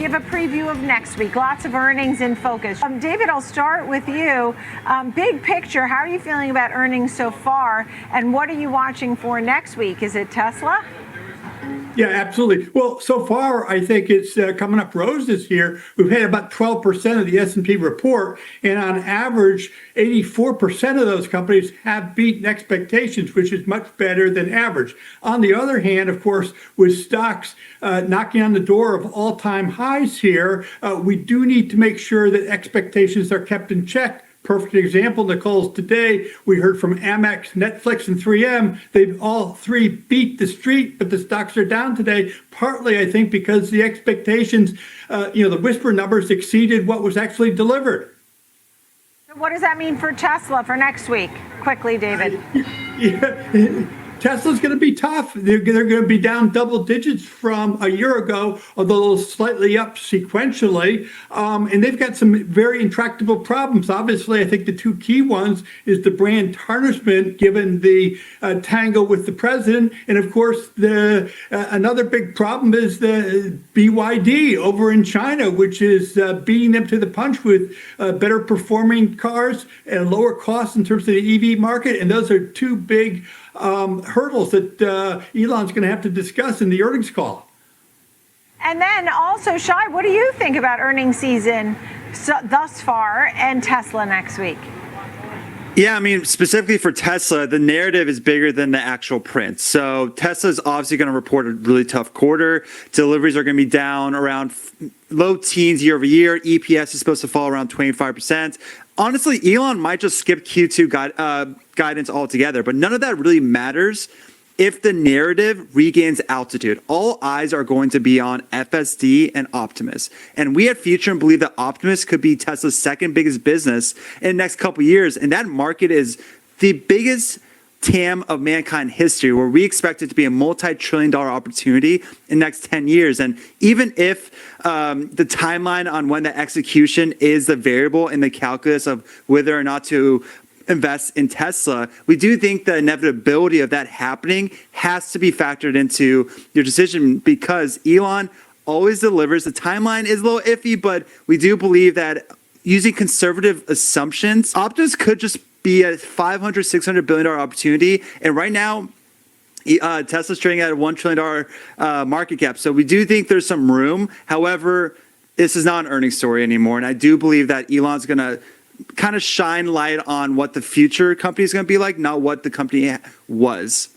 Give a preview of next week. Lots of earnings in focus. David, I'll start with you. Big picture, how are you feeling about earnings so far? And what are you watching for next week? Is it Tesla? Yeah, absolutely. Well, so far, I think it's coming up roses here. We've had about 12% of the S&P report, and on average, 84% of those companies have beaten expectations, which is much better than average. On the other hand, of course, with stocks knocking on the door of all-time highs here, we do need to make sure that expectations are kept in check. Perfect example, Nicole's today, we heard from Amex, Netflix, and 3M. They've all three beat the street, but the stocks are down today, partly, I think, because the expectations, the whisper numbers exceeded what was actually delivered. What does that mean for Tesla for next week? Quickly, David. Tesla's going to be tough. They're going to be down double digits from a year ago, although slightly up sequentially. And they've got some very intractable problems. Obviously, I think the two key ones is the brand tarnishment, given the tangle with the president. And of course, another big problem is the BYD over in China, which is beating them to the punch with better performing cars and lower costs in terms of the EV market. And those are two big hurdles that Elon's going to have to discuss in the earnings call. And then also, Shai, what do you think about earnings season thus far and Tesla next week? Yeah, I mean, specifically for Tesla, the narrative is bigger than the actual print. So Tesla is obviously going to report a really tough quarter. Deliveries are going to be down around low teens year over year. EPS is supposed to fall around 25%. Honestly, Elon might just skip Q2 guidance altogether, but none of that really matters if the narrative regains altitude. All eyes are going to be on FSD and Optimus. And we at Future believe that Optimus could be Tesla's second biggest business in the next couple of years. And that market is the biggest TAM of mankind history, where we expect it to be a multi-trillion-dollar opportunity in the next 10 years. And even if the timeline on when the execution is the variable in the calculus of whether or not to invest in Tesla, we do think the inevitability of that happening has to be factored into your decision, because Elon always delivers. The timeline is a little iffy, but we do believe that using conservative assumptions, Optimus could just be a $500, $600 billion opportunity. And right now, Tesla's trading at a $1 trillion market cap. So we do think there's some room. However, this is not an earnings story anymore. And I do believe that Elon's going to kind of shine light on what the future company is going to be like, not what the company was.